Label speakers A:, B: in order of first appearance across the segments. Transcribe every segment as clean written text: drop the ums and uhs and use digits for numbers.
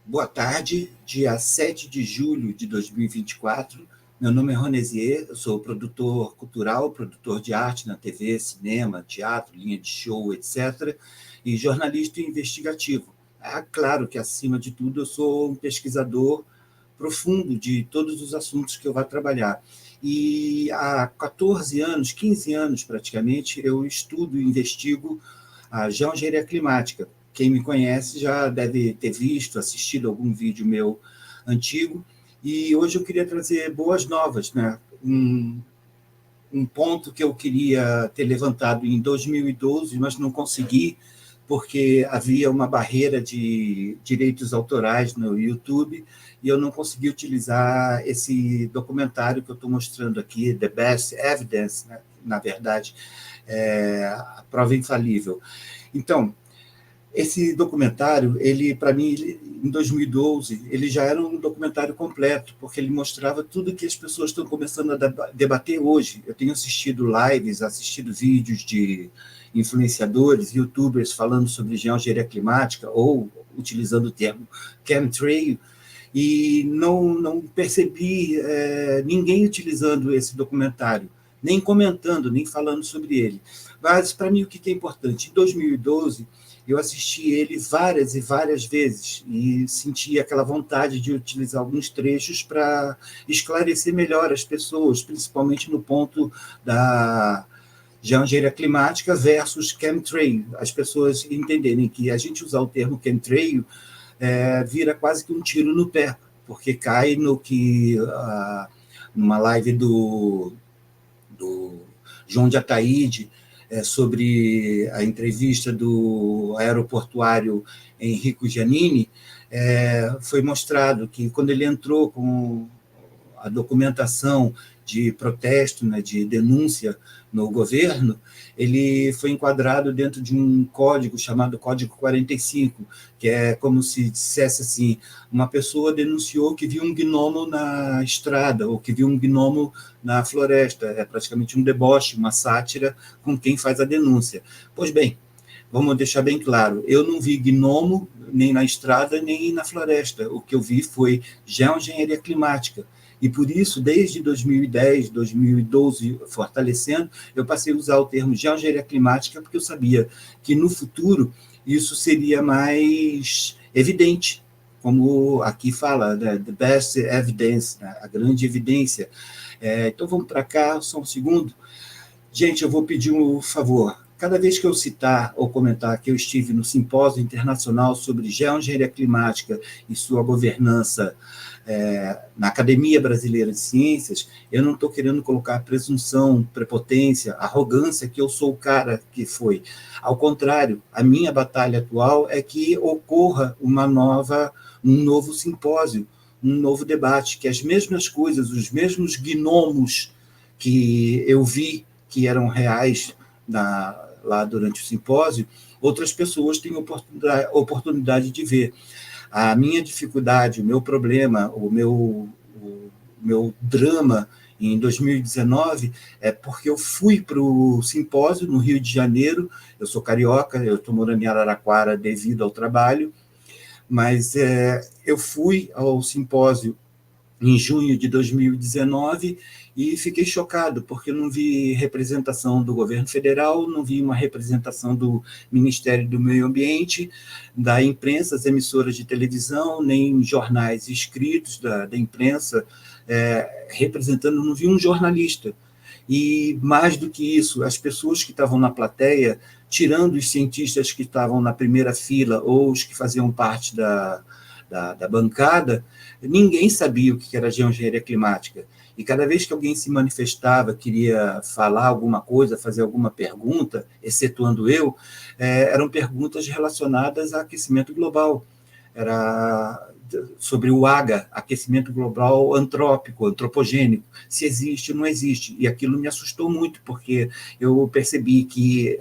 A: Boa tarde, dia 7 de julho de 2024. Meu nome é Ronesier, eu sou produtor cultural, produtor de arte na TV, cinema, teatro, linha de show, etc., e jornalista investigativo. Claro que, acima de tudo, eu sou um pesquisador profundo de todos os assuntos que eu vou trabalhar. E há 14 anos, 15 anos praticamente, eu estudo e investigo a geoengenharia climática. Quem me conhece já deve ter visto, assistido algum vídeo meu antigo, e hoje eu queria trazer boas novas, né? Um ponto que eu queria ter levantado em 2012, mas não consegui, porque havia uma barreira de direitos autorais no YouTube, e eu não consegui utilizar esse documentário que eu estou mostrando aqui, The Best Evidence, né? Na verdade, a prova infalível. Então, esse documentário, ele, para mim, em 2012, ele já era um documentário completo, porque ele mostrava tudo que as pessoas estão começando a debater hoje. Eu tenho assistido lives, assistido vídeos de influenciadores, youtubers falando sobre geoengenharia climática ou utilizando o termo chemtrail, e não percebi ninguém utilizando esse documentário, nem comentando, nem falando sobre ele. Mas, para mim, o que é importante? Em 2012, eu assisti ele várias e várias vezes e senti aquela vontade de utilizar alguns trechos para esclarecer melhor as pessoas, principalmente no ponto da geoengenharia climática versus chemtrail. As pessoas entenderem que a gente usar o termo chemtrail vira quase que um tiro no pé, porque cai no que numa live do João de Ataíde, sobre a entrevista do aeroportuário Enrico Giannini, foi mostrado que quando ele entrou com a documentação de protesto, né, de denúncia no governo, ele foi enquadrado dentro de um código chamado Código 45, que é como se dissesse assim, uma pessoa denunciou que viu um gnomo na estrada, ou que viu um gnomo na floresta. É praticamente um deboche, uma sátira com quem faz a denúncia. Pois bem, vamos deixar bem claro, eu não vi gnomo nem na estrada, nem na floresta. O que eu vi foi geoengenharia climática. E por isso, desde 2010, 2012, fortalecendo, eu passei a usar o termo geoengenharia climática, porque eu sabia que no futuro isso seria mais evidente, como aqui fala, né, the best evidence, né, a grande evidência. Então vamos para cá, só um segundo. Gente, eu vou pedir um favor. Cada vez que eu citar ou comentar que eu estive no Simpósio Internacional sobre Geoengenharia Climática e sua governança na Academia Brasileira de Ciências, eu não estou querendo colocar presunção, prepotência, arrogância, que eu sou o cara que foi. Ao contrário, a minha batalha atual é que ocorra um novo simpósio, um novo debate, que as mesmas coisas, os mesmos gnomos que eu vi que eram reais lá durante o simpósio, outras pessoas têm oportunidade de ver. A minha dificuldade, o meu problema, o meu drama em 2019 é porque eu fui para o simpósio no Rio de Janeiro. Eu sou carioca, eu estou morando em Araraquara devido ao trabalho, mas eu fui ao simpósio em junho de 2019 e fiquei chocado, porque não vi representação do governo federal, não vi uma representação do Ministério do Meio Ambiente, da imprensa, as emissoras de televisão, nem jornais escritos da imprensa representando, não vi um jornalista. E, mais do que isso, as pessoas que estavam na plateia, tirando os cientistas que estavam na primeira fila ou os que faziam parte da bancada, ninguém sabia o que era geoengenharia climática. E cada vez que alguém se manifestava, queria falar alguma coisa, fazer alguma pergunta, excetuando eu, eram perguntas relacionadas a aquecimento global. Era sobre o AGA, aquecimento global antrópico, antropogênico, se existe ou não existe. E aquilo me assustou muito, porque eu percebi que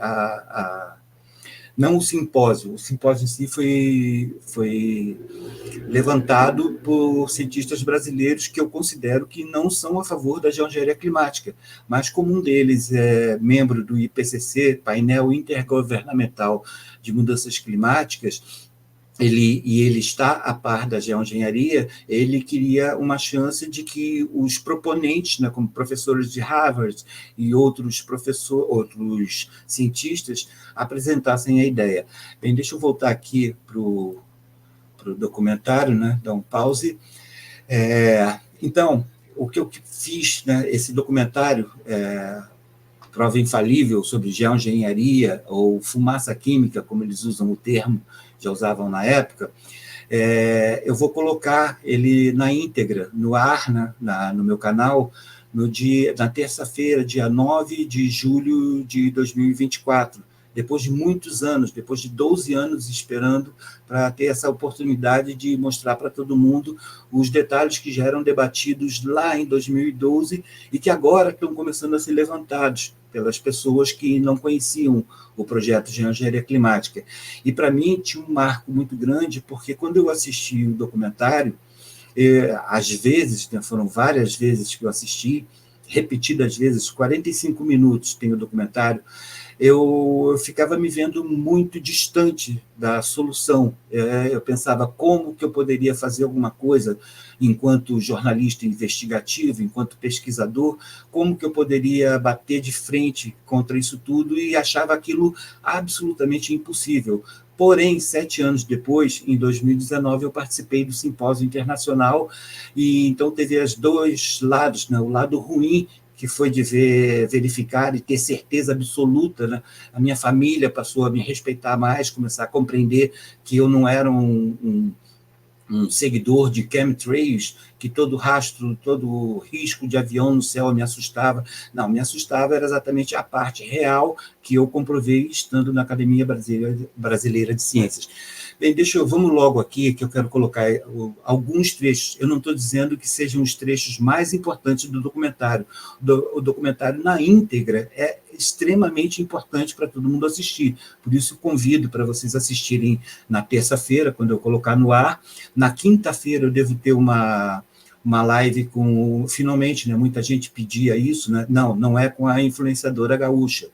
A: não o simpósio em si foi levantado por cientistas brasileiros que eu considero que não são a favor da geoengenharia climática, mas como um deles é membro do IPCC, Painel Intergovernamental de Mudanças Climáticas, ele está a par da geoengenharia, ele queria uma chance de que os proponentes, né, como professores de Harvard e outros cientistas, apresentassem a ideia. Bem, deixa eu voltar aqui para o documentário, né, dar um pause. Então, o que eu fiz, né, esse documentário, Prova Infalível sobre geoengenharia, ou fumaça química, como eles usam o termo, já usavam na época, eu vou colocar ele na íntegra, no ar, né, no meu canal, na terça-feira, dia 9 de julho de 2024, depois de muitos anos, depois de 12 anos esperando para ter essa oportunidade de mostrar para todo mundo os detalhes que já eram debatidos lá em 2012 e que agora estão começando a ser levantados pelas pessoas que não conheciam o projeto de engenharia climática. E, para mim, tinha um marco muito grande, porque quando eu assisti o documentário, às vezes, né, foram várias vezes que eu assisti, repetidas vezes, 45 minutos tem o documentário, eu ficava me vendo muito distante da solução. Eu pensava como que eu poderia fazer alguma coisa enquanto jornalista investigativo, enquanto pesquisador, como que eu poderia bater de frente contra isso tudo, e achava aquilo absolutamente impossível. Porém, 7 anos depois, em 2019, eu participei do Simpósio Internacional, e então teve os dois lados, né? O lado ruim, que foi de verificar e ter certeza absoluta, né? A minha família passou a me respeitar mais, começar a compreender que eu não era um seguidor de chemtrails, que todo rastro, todo risco de avião no céu me assustava. Não, me assustava era exatamente a parte real que eu comprovei estando na Academia Brasileira de Ciências. Bem, vamos logo aqui, que eu quero colocar alguns trechos. Eu não estou dizendo que sejam os trechos mais importantes do documentário. O documentário, na íntegra, é extremamente importante para todo mundo assistir. Por isso, convido para vocês assistirem na terça-feira, quando eu colocar no ar. Na quinta-feira, eu devo ter uma live com... Finalmente, né, muita gente pedia isso, né? Não é com a influenciadora gaúcha,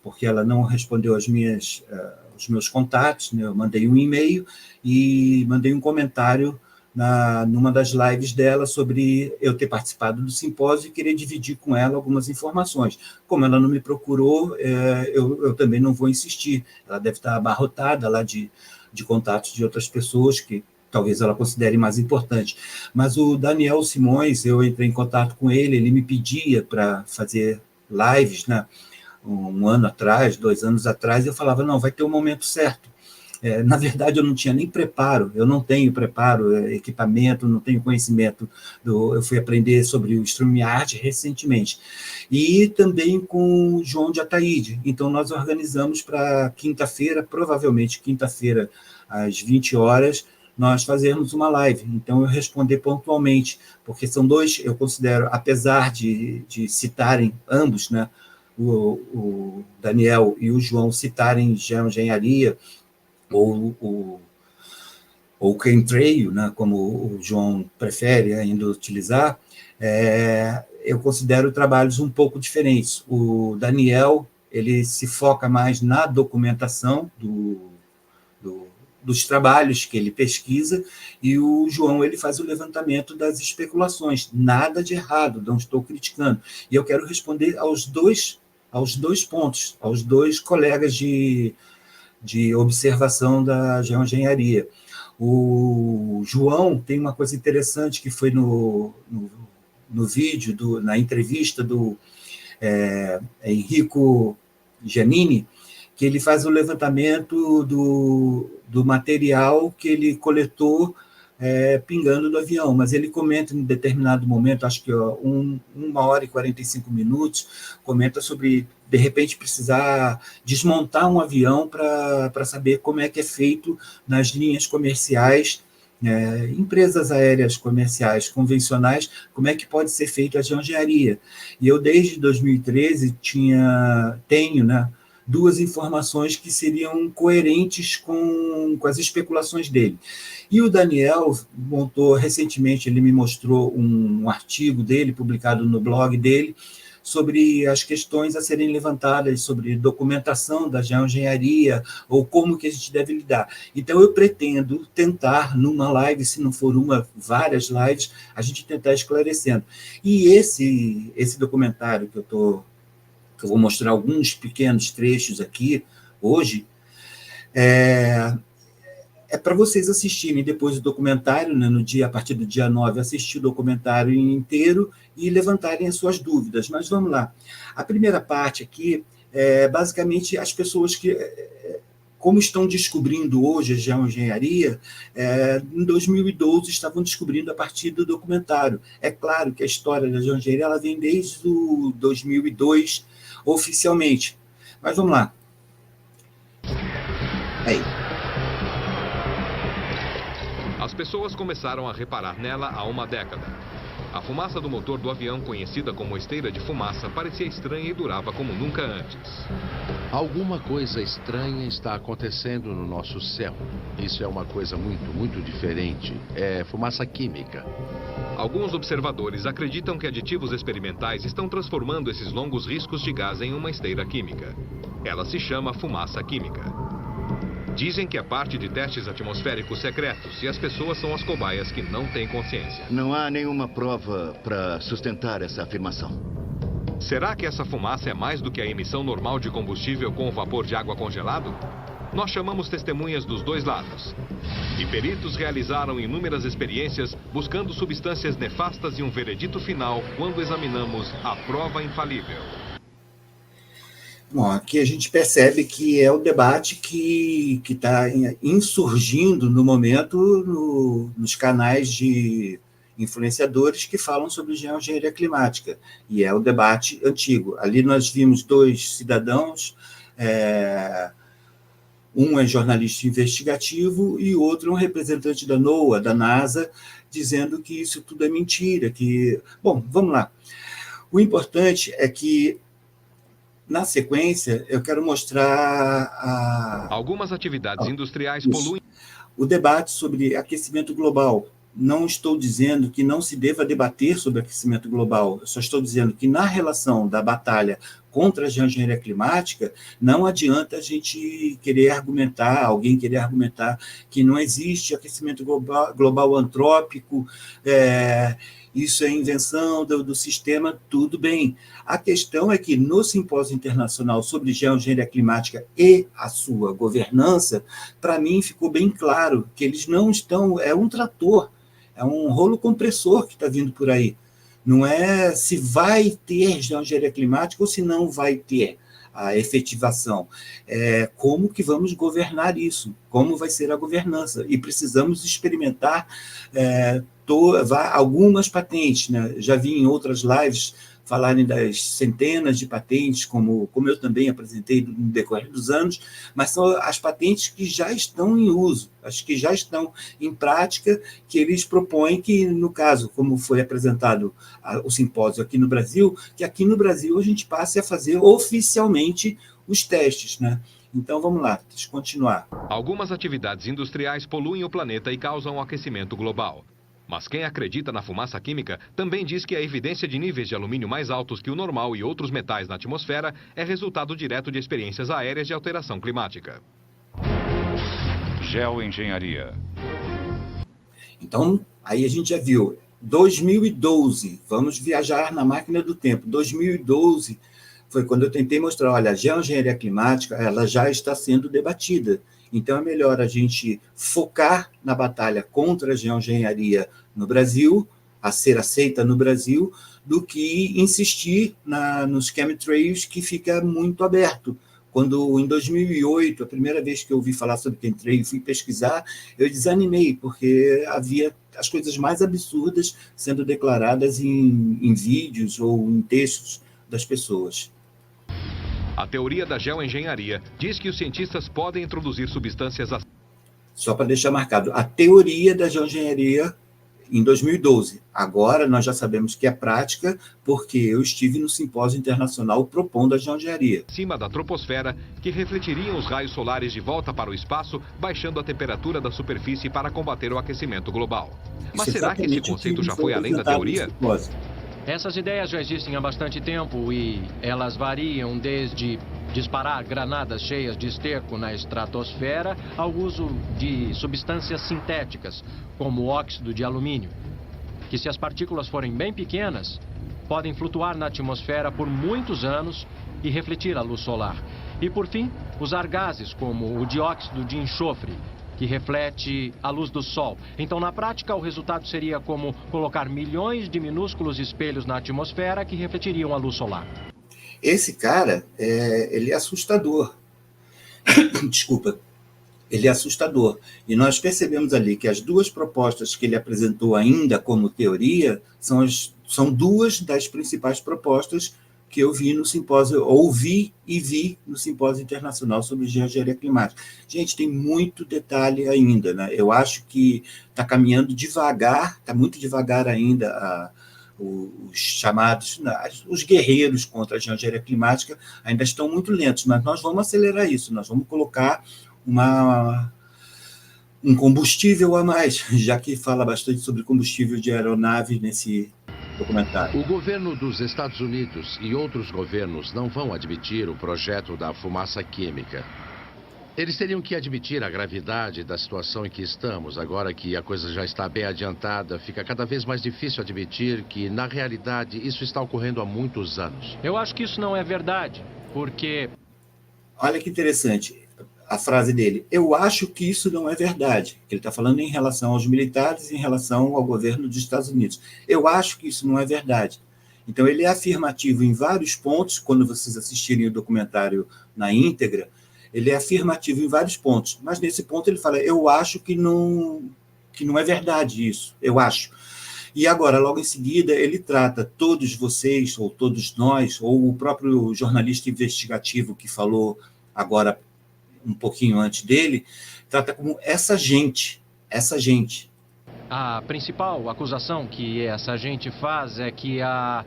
A: porque ela não respondeu os meus contatos, né? Eu mandei um e-mail e mandei um comentário numa das lives dela sobre eu ter participado do simpósio e querer dividir com ela algumas informações. Como ela não me procurou, eu também não vou insistir. Ela deve estar abarrotada lá de contatos de outras pessoas que talvez ela considere mais importante. Mas o Daniel Simões, eu entrei em contato com ele me pedia para fazer lives, né? Um ano atrás, 2 anos atrás, eu falava, não, vai ter um momento certo. Na verdade, eu não tinha nem preparo, eu não tenho preparo, equipamento, não tenho conhecimento. Eu fui aprender sobre o StreamYard recentemente. E também com o João de Ataíde. Então, nós organizamos para quinta-feira, provavelmente quinta-feira, às 20 horas, nós fazermos uma live. Então, eu responder pontualmente, porque são dois, eu considero, apesar de citarem ambos, né, o Daniel e o João citarem geoengenharia, ou chemtrail, né, como o João prefere ainda utilizar, eu considero trabalhos um pouco diferentes. O Daniel, ele se foca mais na documentação dos trabalhos que ele pesquisa, e o João, ele faz o levantamento das especulações. Nada de errado, não estou criticando. E eu quero responder aos dois pontos, aos dois colegas de observação da geoengenharia. O João tem uma coisa interessante que foi no vídeo, na entrevista do Enrico Giannini, que ele faz o levantamento do material que ele coletou pingando do avião, mas ele comenta em determinado momento, acho que 1 hora e 45 minutos, comenta sobre, de repente, precisar desmontar um avião para saber como é que é feito nas linhas comerciais, empresas aéreas comerciais convencionais, como é que pode ser feita a geoengenharia. E eu, desde 2013, tenho, né, 2 informações que seriam coerentes com as especulações dele. E o Daniel recentemente, ele me mostrou um artigo dele, publicado no blog dele, sobre as questões a serem levantadas, sobre documentação da geoengenharia, ou como que a gente deve lidar. Então, eu pretendo tentar, numa live, se não for uma, várias lives, a gente tentar esclarecendo. E esse documentário que eu vou mostrar alguns pequenos trechos aqui, hoje, é para vocês assistirem depois o documentário, né, a partir do dia 9, assistir o documentário inteiro e levantarem as suas dúvidas. Mas vamos lá. A primeira parte aqui é basicamente as pessoas que, como estão descobrindo hoje a geoengenharia, em 2012 estavam descobrindo a partir do documentário. É claro que a história da geoengenharia ela vem desde o 2002, oficialmente. Mas vamos lá. Aí.
B: As pessoas começaram a reparar nela há uma década. A fumaça do motor do avião, conhecida como esteira de fumaça, parecia estranha e durava como nunca antes.
C: Alguma coisa estranha está acontecendo no nosso céu. Isso é uma coisa muito diferente. É fumaça química.
B: Alguns observadores acreditam que aditivos experimentais estão transformando esses longos riscos de gás em uma esteira química. Ela se chama fumaça química. Dizem que é parte de testes atmosféricos secretos e as pessoas são as cobaias que não têm consciência.
D: Não há nenhuma prova para sustentar essa afirmação.
B: Será que essa fumaça é mais do que a emissão normal de combustível com o vapor de água congelado? Nós chamamos testemunhas dos dois lados. E peritos realizaram inúmeras experiências buscando substâncias nefastas e um veredito final quando examinamos a prova infalível.
A: Bom, aqui a gente percebe que é o debate que está insurgindo no momento nos canais de influenciadores que falam sobre geoengenharia climática, e é o debate antigo. Ali nós vimos dois cidadãos, um é jornalista investigativo e outro é um representante da NOAA, da NASA, dizendo que isso tudo é mentira. Bom, vamos lá. O importante é que, na sequência, eu quero mostrar
B: algumas atividades industriais poluem.
A: O debate sobre aquecimento global. Não estou dizendo que não se deva debater sobre aquecimento global, eu só estou dizendo que, na relação da batalha contra a geoengenharia climática, não adianta a gente querer argumentar, alguém querer argumentar que não existe aquecimento global antrópico, isso é invenção do sistema, tudo bem. A questão é que, no Simpósio Internacional sobre Geoengenharia Climática e a sua governança, para mim ficou bem claro que eles não estão... É um trator, é um rolo compressor que está vindo por aí. Não é se vai ter geoengenharia climática ou se não vai ter a efetivação. Como que vamos governar isso? Como vai ser a governança? E precisamos experimentar algumas patentes, né? Já vi em outras lives falarem das centenas de patentes, como eu também apresentei no decorrer dos anos, mas são as patentes que já estão em uso, as que já estão em prática, que eles propõem que, no caso, como foi apresentado o simpósio aqui no Brasil, que aqui no Brasil a gente passe a fazer oficialmente os testes, né? Então, vamos lá, deixa eu continuar.
B: Algumas atividades industriais poluem o planeta e causam aquecimento global. Mas quem acredita na fumaça química também diz que a evidência de níveis de alumínio mais altos que o normal e outros metais na atmosfera é resultado direto de experiências aéreas de alteração climática.
E: Geoengenharia.
A: Então, aí a gente já viu, 2012, vamos viajar na máquina do tempo, 2012 foi quando eu tentei mostrar, olha, a geoengenharia climática ela já está sendo debatida. Então, é melhor a gente focar na batalha contra a geoengenharia no Brasil, a ser aceita no Brasil, do que insistir nos chemtrails, que fica muito aberto. Quando, em 2008, a primeira vez que eu ouvi falar sobre chemtrail e fui pesquisar, eu desanimei, porque havia as coisas mais absurdas sendo declaradas em vídeos ou em textos das pessoas.
B: A teoria da geoengenharia diz que os cientistas podem introduzir substâncias...
A: Só para deixar marcado, a teoria da geoengenharia em 2012. Agora nós já sabemos que é prática, porque eu estive no simpósio internacional propondo a geoengenharia.
B: Acima da troposfera, que refletiriam os raios solares de volta para o espaço, baixando a temperatura da superfície para combater o aquecimento global. Mas será que esse conceito já foi além da teoria?
E: Essas ideias já existem há bastante tempo e elas variam desde disparar granadas cheias de esterco na estratosfera ao uso de substâncias sintéticas, como óxido de alumínio, que, se as partículas forem bem pequenas, podem flutuar na atmosfera por muitos anos e refletir a luz solar. E, por fim, usar gases como o dióxido de enxofre, que reflete a luz do Sol. Então, na prática, o resultado seria como colocar milhões de minúsculos espelhos na atmosfera que refletiriam a luz solar.
A: Esse cara, ele é assustador. Desculpa. Ele é assustador. E nós percebemos ali que as duas propostas que ele apresentou ainda como teoria são duas das principais propostas que eu vi no simpósio, ouvi e vi no simpósio internacional sobre geoengenharia climática. Gente, tem muito detalhe ainda, né? Eu acho que está caminhando devagar, está muito devagar ainda os chamados, os guerreiros contra a geoengenharia climática ainda estão muito lentos, mas nós vamos acelerar isso, nós vamos colocar um combustível a mais, já que fala bastante sobre combustível de aeronave nesse documentário.
C: O governo dos Estados Unidos e outros governos não vão admitir o projeto da fumaça química. Eles teriam que admitir a gravidade da situação em que estamos. Agora que a coisa já está bem adiantada, fica cada vez mais difícil admitir que, na realidade, isso está ocorrendo há muitos anos.
E: Eu acho que isso não é verdade, porque...
A: Olha que interessante a frase dele. Eu acho que isso não é verdade. Ele está falando em relação aos militares, em relação ao governo dos Estados Unidos. Eu acho que isso não é verdade. Então, ele é afirmativo em vários pontos. Quando vocês assistirem o documentário na íntegra, ele é afirmativo em vários pontos. Mas, nesse ponto, ele fala, eu acho que não é verdade isso. Eu acho. E agora, logo em seguida, ele trata todos vocês, ou todos nós, ou o próprio jornalista investigativo que falou agora um pouquinho antes dele, trata como essa gente.
E: A principal acusação que essa gente faz é que há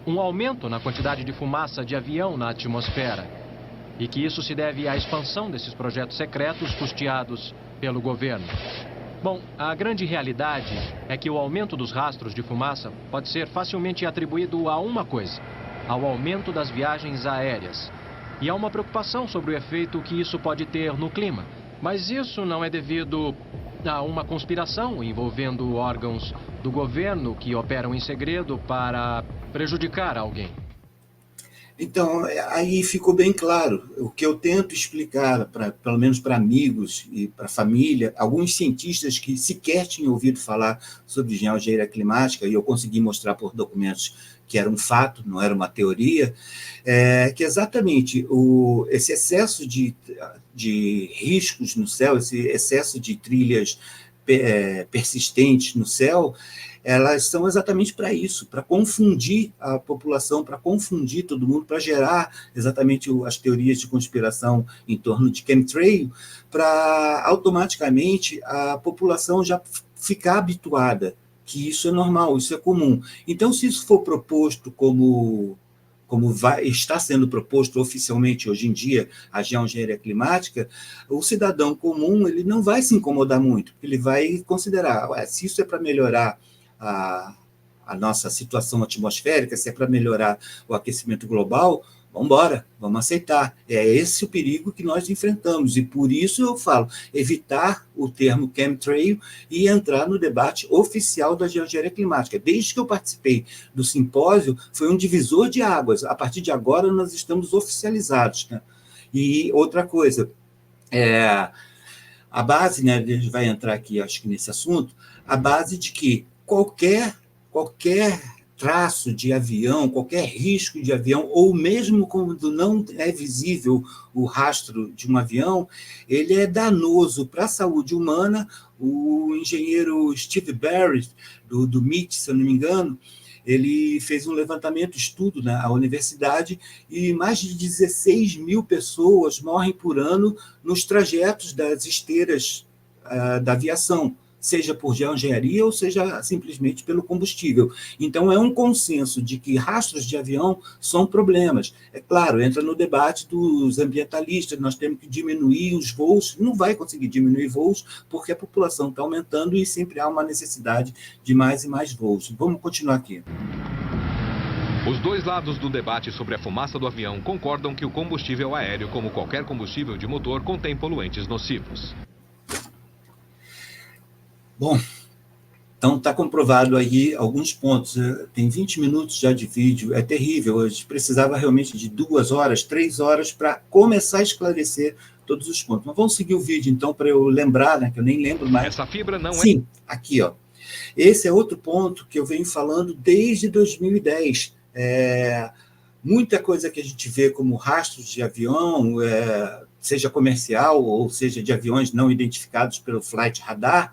E: um aumento na quantidade de fumaça de avião na atmosfera e que isso se deve à expansão desses projetos secretos custeados pelo governo. Bom, a grande realidade é que o aumento dos rastros de fumaça pode ser facilmente atribuído a uma coisa: ao aumento das viagens aéreas. E há uma preocupação sobre o efeito que isso pode ter no clima. Mas isso não é devido a uma conspiração envolvendo órgãos do governo que operam em segredo para prejudicar alguém.
A: Então, aí ficou bem claro. O que eu tento explicar, pelo menos para amigos e para família, alguns cientistas que sequer tinham ouvido falar sobre geoengenharia climática, e eu consegui mostrar por documentos que era um fato, não era uma teoria, que exatamente esse excesso de riscos no céu, esse excesso de trilhas persistentes no céu, elas são exatamente para isso, para confundir a população, para confundir todo mundo, para gerar exatamente as teorias de conspiração em torno de chemtrail, para automaticamente a população já ficar habituada que isso é normal, isso é comum. Então, se isso for proposto como está sendo proposto oficialmente hoje em dia, a geoengenharia climática, o cidadão comum ele não vai se incomodar muito, ele vai considerar, se isso é para melhorar a nossa situação atmosférica, se é para melhorar o aquecimento global, vamos embora, vamos aceitar. É esse o perigo que nós enfrentamos, e por isso eu falo, evitar o termo chemtrail e entrar no debate oficial da geoengenharia climática. Desde que eu participei do simpósio, foi um divisor de águas. A partir de agora, nós estamos oficializados, né? E outra coisa, a base, né, a gente vai entrar aqui, acho que nesse assunto, a base de que qualquer traço de avião, qualquer risco de avião, ou mesmo quando não é visível o rastro de um avião, ele é danoso para a saúde humana. O engenheiro Steve Barrett, do MIT, se eu não me engano, ele fez um levantamento, estudo na universidade, e mais de 16 mil pessoas morrem por ano nos trajetos das esteiras da aviação, seja por geoengenharia ou seja simplesmente pelo combustível. Então, é um consenso de que rastros de avião são problemas. É claro, entra no debate dos ambientalistas, nós temos que diminuir os voos, não vai conseguir diminuir voos, porque a população está aumentando e sempre há uma necessidade de mais e mais voos. Vamos continuar aqui.
B: Os dois lados do debate sobre a fumaça do avião concordam que o combustível aéreo, como qualquer combustível de motor, contém poluentes nocivos.
A: Bom, então está comprovado aí alguns pontos. Tem 20 minutos já de vídeo, é terrível. A gente precisava realmente de 2 horas, 3 horas para começar a esclarecer todos os pontos. Mas vamos seguir o vídeo, então, para eu lembrar, né, que eu nem lembro mais.
B: Essa fibra não
A: Sim, aqui, ó. Esse é outro ponto que eu venho falando desde 2010. Muita coisa que a gente vê como rastros de avião, seja comercial ou seja de aviões não identificados pelo Flight Radar,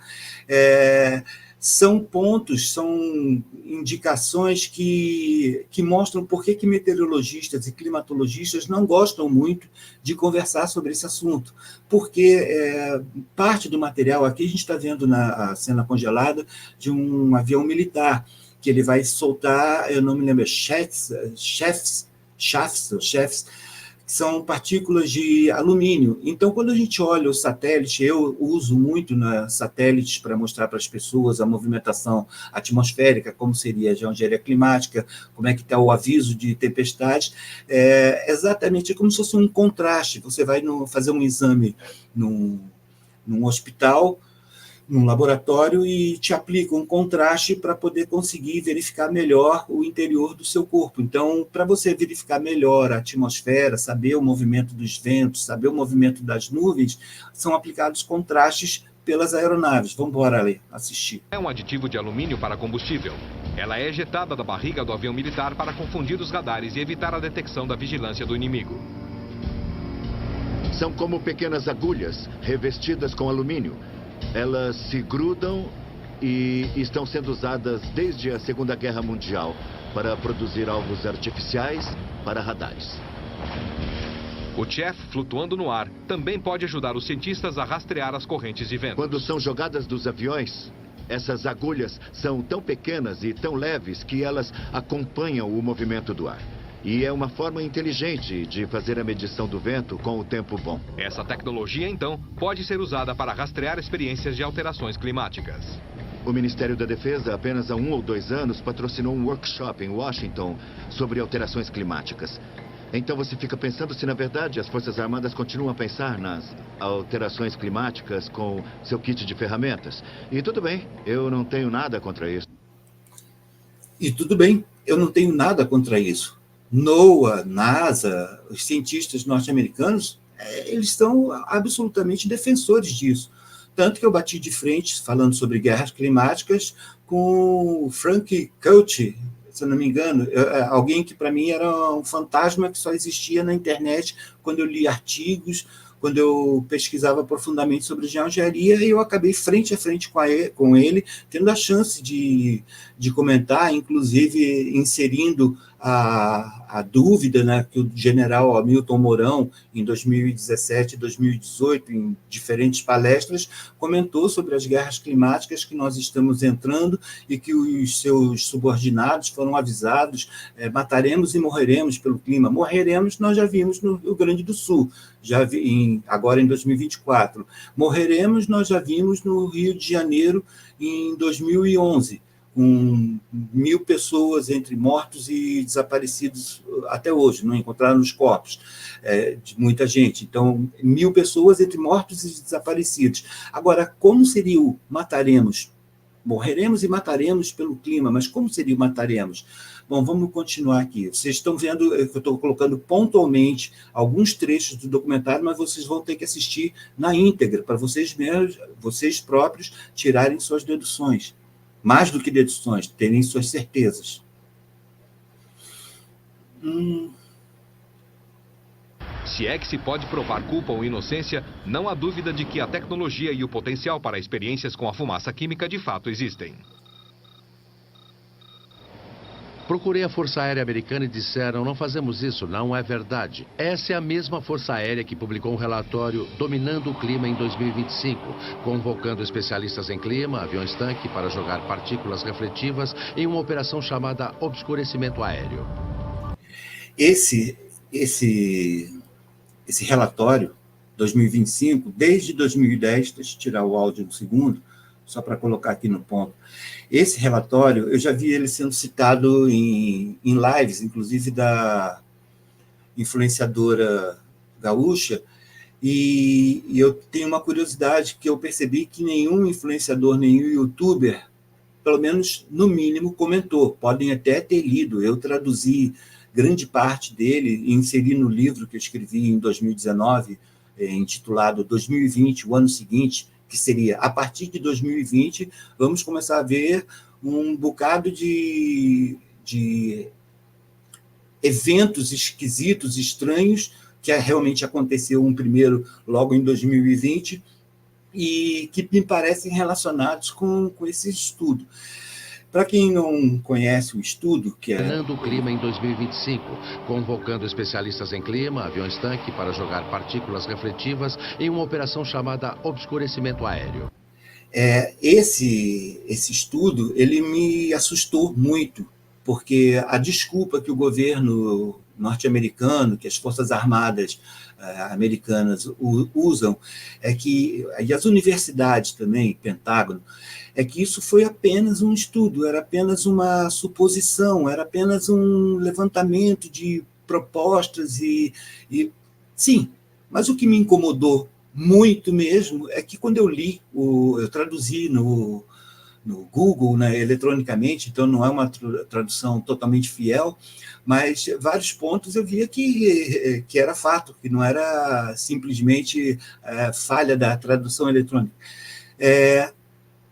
A: são pontos, são indicações que mostram por que meteorologistas e climatologistas não gostam muito de conversar sobre esse assunto, porque parte do material, aqui a gente está vendo na cena congelada de um avião militar, que ele vai soltar, eu não me lembro, shafts, que são partículas de alumínio. Então, quando a gente olha o satélite, eu uso muito satélites para mostrar para as pessoas a movimentação atmosférica, como seria a geoengenharia climática, como é que está o aviso de tempestade, exatamente como se fosse um contraste. Você vai fazer um exame num hospital, num laboratório, e te aplica um contraste para poder conseguir verificar melhor o interior do seu corpo. Então, para você verificar melhor a atmosfera, saber o movimento dos ventos, saber o movimento das nuvens, são aplicados contrastes pelas aeronaves. Vamos embora ali, assistir.
B: É um aditivo de alumínio para combustível. Ela é ejetada da barriga do avião militar para confundir os radares e evitar a detecção da vigilância do inimigo.
D: São como pequenas agulhas revestidas com alumínio. Elas se grudam e estão sendo usadas desde a Segunda Guerra Mundial para produzir alvos artificiais para radares.
B: O chaff, flutuando no ar, também pode ajudar os cientistas a rastrear as correntes de vento.
D: Quando são jogadas dos aviões, essas agulhas são tão pequenas e tão leves que elas acompanham o movimento do ar. E é uma forma inteligente de fazer a medição do vento com o tempo bom.
B: Essa tecnologia, então, pode ser usada para rastrear experiências de alterações climáticas.
D: O Ministério da Defesa, apenas há 1 ou 2 anos, patrocinou um workshop em Washington sobre alterações climáticas. Então você fica pensando se, na verdade, as Forças Armadas continuam a pensar nas alterações climáticas com seu kit de ferramentas. E tudo bem, eu não tenho nada contra isso.
A: E tudo bem, eu não tenho nada contra isso. NOAA, NASA, os cientistas norte-americanos, eles são absolutamente defensores disso. Tanto que eu bati de frente, falando sobre guerras climáticas, com o Frank Coach, se eu não me engano, alguém que para mim era um fantasma que só existia na internet quando eu li artigos, quando eu pesquisava profundamente sobre geoengenharia, e eu acabei frente a frente com ele, tendo a chance de comentar, inclusive inserindo a dúvida, né, que o general Hamilton Mourão, em 2017 e 2018, em diferentes palestras, comentou sobre as guerras climáticas que nós estamos entrando e que os seus subordinados foram avisados: mataremos e morreremos pelo clima. Morreremos, nós já vimos no Rio Grande do Sul, agora em 2024. Morreremos, nós já vimos no Rio de Janeiro em 2011, com 1.000 pessoas entre mortos e desaparecidos até hoje, não encontraram os corpos de muita gente. Então, 1.000 pessoas entre mortos e desaparecidos. Agora, como seria o mataremos? Morreremos e mataremos pelo clima, mas como seria o mataremos? Bom, vamos continuar aqui. Vocês estão vendo que eu estou colocando pontualmente alguns trechos do documentário, mas vocês vão ter que assistir na íntegra, para vocês mesmos, vocês próprios, tirarem suas deduções. Mais do que deduções, terem suas certezas.
B: Se é que se pode provar culpa ou inocência, não há dúvida de que a tecnologia e o potencial para experiências com a fumaça química de fato existem.
C: Procurei a Força Aérea Americana e disseram: não fazemos isso, não é verdade. Essa é a mesma Força Aérea que publicou um relatório Dominando o Clima em 2025, convocando especialistas em clima, aviões-tanque, para jogar partículas refletivas em uma operação chamada obscurecimento aéreo.
A: Esse relatório, 2025, desde 2010, deixa eu tirar o áudio um segundo, só para colocar aqui no ponto. Esse relatório, eu já vi ele sendo citado em lives, inclusive da influenciadora gaúcha, e eu tenho uma curiosidade que eu percebi que nenhum influenciador, nenhum youtuber, pelo menos no mínimo, comentou. Podem até ter lido, eu traduzi grande parte dele e inseri no livro que eu escrevi em 2019, intitulado 2020, o ano seguinte, que seria, a partir de 2020, vamos começar a ver um bocado de eventos esquisitos, estranhos, que realmente aconteceu um primeiro logo em 2020, e que me parecem relacionados com esse estudo. Para quem não conhece o estudo, que é...
C: Treinando o clima em 2025, convocando especialistas em clima, aviões-tanque, para jogar partículas refletivas em uma operação chamada obscurecimento aéreo.
A: Esse estudo, ele me assustou muito, porque a desculpa que o governo norte-americano, que as Forças Armadas americanas usam, e as universidades também, Pentágono, é que isso foi apenas um estudo, era apenas uma suposição, era apenas um levantamento de propostas sim, mas o que me incomodou muito mesmo é que quando eu li, eu traduzi no Google, né, eletronicamente, então não é uma tradução totalmente fiel, mas vários pontos eu via que era fato, que não era simplesmente falha da tradução eletrônica.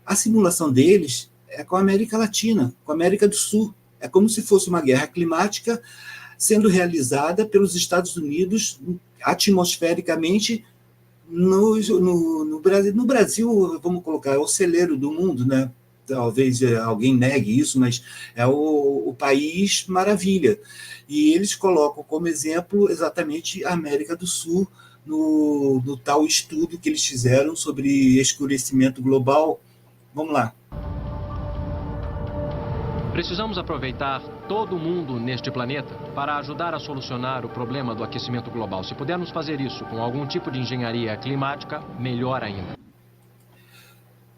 A: A simulação deles é com a América Latina, com a América do Sul. É como se fosse uma guerra climática sendo realizada pelos Estados Unidos atmosfericamente no Brasil. No Brasil, vamos colocar, é o celeiro do mundo, né? Talvez alguém negue isso, mas é o país maravilha. E eles colocam como exemplo exatamente a América do Sul no tal estudo que eles fizeram sobre escurecimento global. Vamos lá.
E: Precisamos aproveitar todo mundo neste planeta para ajudar a solucionar o problema do aquecimento global. Se pudermos fazer isso com algum tipo de engenharia climática, melhor ainda.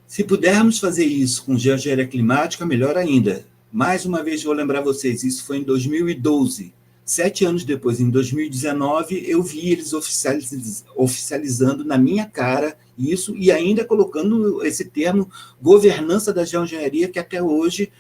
A: Se pudermos fazer isso com engenharia climática, melhor ainda. Mais uma vez, vou lembrar vocês, isso foi em 2012. 7 anos depois, em 2019, eu vi eles oficializando na minha cara isso e ainda colocando esse termo governança da geoengenharia, que até hoje,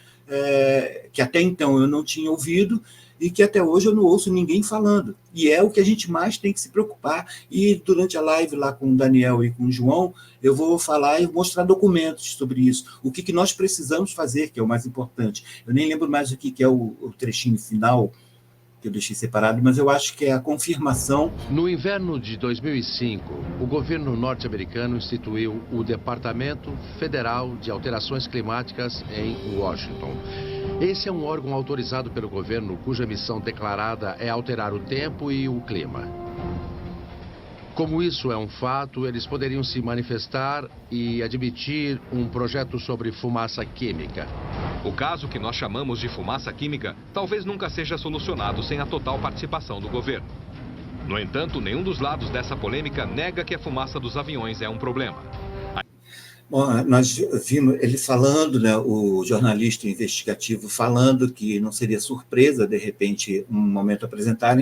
A: que até então eu não tinha ouvido e que até hoje eu não ouço ninguém falando. E é o que a gente mais tem que se preocupar. E durante a live lá com o Daniel e com o João, eu vou falar e mostrar documentos sobre isso. O que nós precisamos fazer, que é o mais importante. Eu nem lembro mais o que é o trechinho final, que eu deixei separado, mas eu acho que é a confirmação.
C: No inverno de 2005, o governo norte-americano instituiu o Departamento Federal de Alterações Climáticas em Washington. Esse é um órgão autorizado pelo governo cuja missão declarada é alterar o tempo e o clima. Como isso é um fato, eles poderiam se manifestar e admitir um projeto sobre fumaça química.
B: O caso que nós chamamos de fumaça química talvez nunca seja solucionado sem a total participação do governo. No entanto, nenhum dos lados dessa polêmica nega que a fumaça dos aviões é um problema.
A: Bom, nós vimos ele falando, né, o jornalista investigativo falando que não seria surpresa, de repente, um momento apresentaram.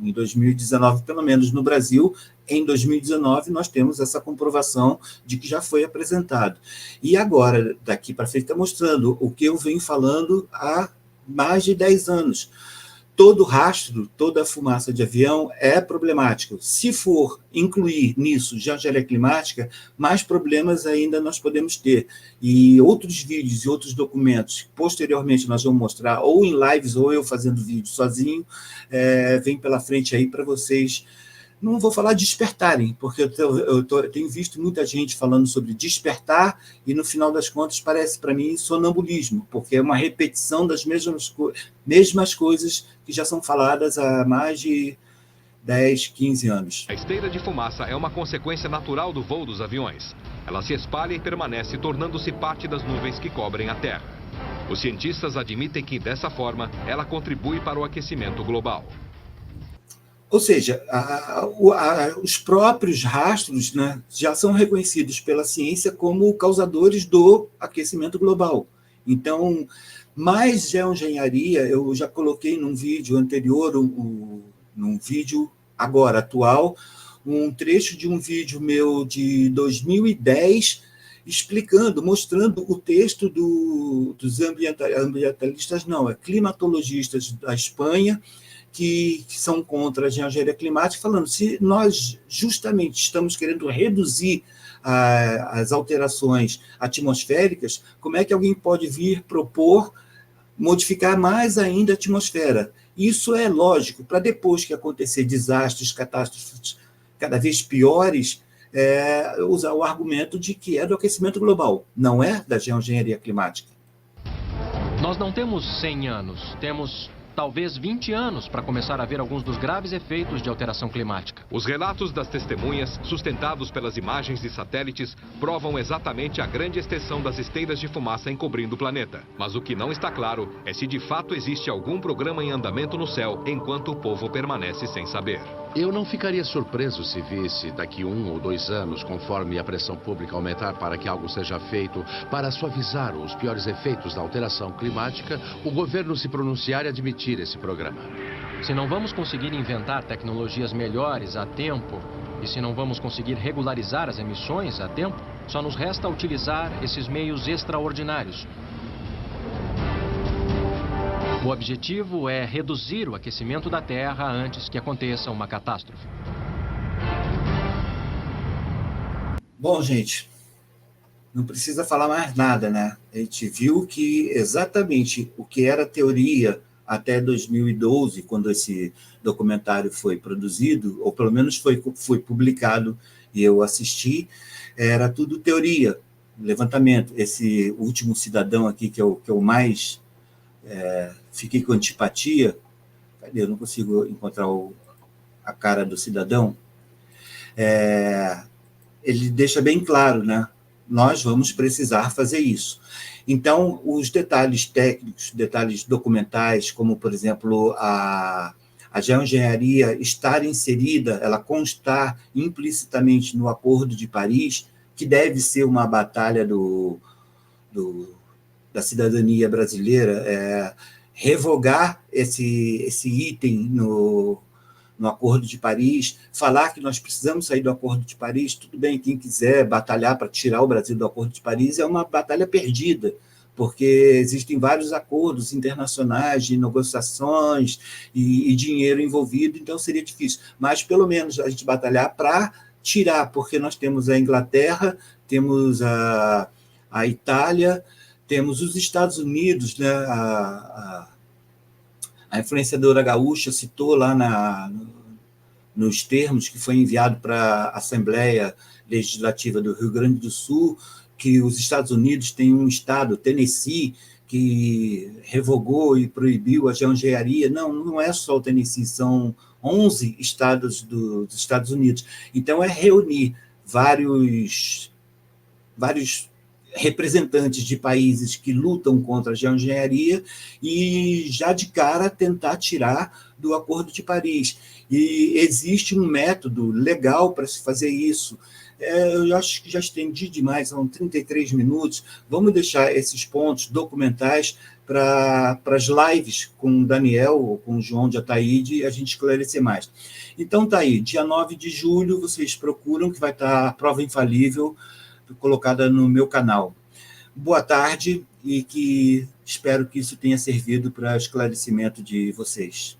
A: Em 2019, pelo menos no Brasil, em 2019, nós temos essa comprovação de que já foi apresentado. E agora, daqui para frente, está mostrando o que eu venho falando há mais de 10 anos. Todo rastro, toda a fumaça de avião é problemático. Se for incluir nisso geoengenharia climática, mais problemas ainda nós podemos ter. E outros vídeos e outros documentos, posteriormente nós vamos mostrar, ou em lives, ou eu fazendo vídeo sozinho, vem pela frente aí para vocês. Não vou falar despertarem, porque eu tenho visto muita gente falando sobre despertar e, no final das contas, parece para mim sonambulismo, porque é uma repetição das mesmas coisas que já são faladas há mais de 10, 15 anos.
B: A esteira de fumaça é uma consequência natural do voo dos aviões. Ela se espalha e permanece, tornando-se parte das nuvens que cobrem a Terra. Os cientistas admitem que, dessa forma, ela contribui para o aquecimento global.
A: Ou seja, os próprios rastros, né, já são reconhecidos pela ciência como causadores do aquecimento global. Então, mais geoengenharia, eu já coloquei num vídeo anterior, num vídeo agora atual, um trecho de um vídeo meu de 2010, mostrando o texto dos ambientalistas, não, climatologistas da Espanha, que são contra a geoengenharia climática, falando se nós justamente estamos querendo reduzir as alterações atmosféricas, como é que alguém pode vir propor modificar mais ainda a atmosfera? Isso é lógico, para depois que acontecer desastres, catástrofes cada vez piores, usar o argumento de que é do aquecimento global, não é da geoengenharia climática.
E: Nós não temos 100 anos, temos talvez 20 anos para começar a ver alguns dos graves efeitos de alteração climática.
B: Os relatos das testemunhas, sustentados pelas imagens de satélites, provam exatamente a grande extensão das esteiras de fumaça encobrindo o planeta. Mas o que não está claro é se de fato existe algum programa em andamento no céu, enquanto o povo permanece sem saber.
C: Eu não ficaria surpreso se visse daqui 1 ou 2 anos, conforme a pressão pública aumentar para que algo seja feito para suavizar os piores efeitos da alteração climática, o governo se pronunciar e admitir esse programa.
E: Se não vamos conseguir inventar tecnologias melhores a tempo, e se não vamos conseguir regularizar as emissões a tempo, só nos resta utilizar esses meios extraordinários. O objetivo é reduzir o aquecimento da Terra antes que aconteça uma catástrofe.
A: Bom, gente, não precisa falar mais nada, né? A gente viu que exatamente o que era teoria até 2012, quando esse documentário foi produzido, ou pelo menos foi publicado e eu assisti, era tudo teoria, levantamento. Esse último cidadão aqui, que eu mais fiquei com antipatia, cadê? Eu não consigo encontrar a cara do cidadão. Ele deixa bem claro, né? Nós vamos precisar fazer isso. Então, os detalhes técnicos, detalhes documentais, como, por exemplo, a geoengenharia estar inserida, ela constar implicitamente no Acordo de Paris, que deve ser uma batalha da cidadania brasileira, revogar esse item no Acordo de Paris, falar que nós precisamos sair do Acordo de Paris. Tudo bem, quem quiser batalhar para tirar o Brasil do Acordo de Paris é uma batalha perdida, porque existem vários acordos internacionais de negociações e dinheiro envolvido, então seria difícil. Mas, pelo menos, a gente batalhar para tirar, porque nós temos a Inglaterra, temos a Itália, temos os Estados Unidos, né? A influenciadora gaúcha citou lá nos termos que foi enviado para a Assembleia Legislativa do Rio Grande do Sul, que os Estados Unidos têm um estado, Tennessee, que revogou e proibiu a geoengenharia. Não é só o Tennessee, são 11 estados dos Estados Unidos. Então, é reunir vários representantes de países que lutam contra a geoengenharia e já de cara tentar tirar do Acordo de Paris. E existe um método legal para se fazer isso. Eu acho que já estendi demais, são 33 minutos. Vamos deixar esses pontos documentais para as lives com o Daniel ou com o João de Ataíde e a gente esclarecer mais. Então, tá aí, dia 9 de julho, vocês procuram, que vai estar a prova infalível colocada no meu canal. Boa tarde e espero que isso tenha servido para esclarecimento de vocês.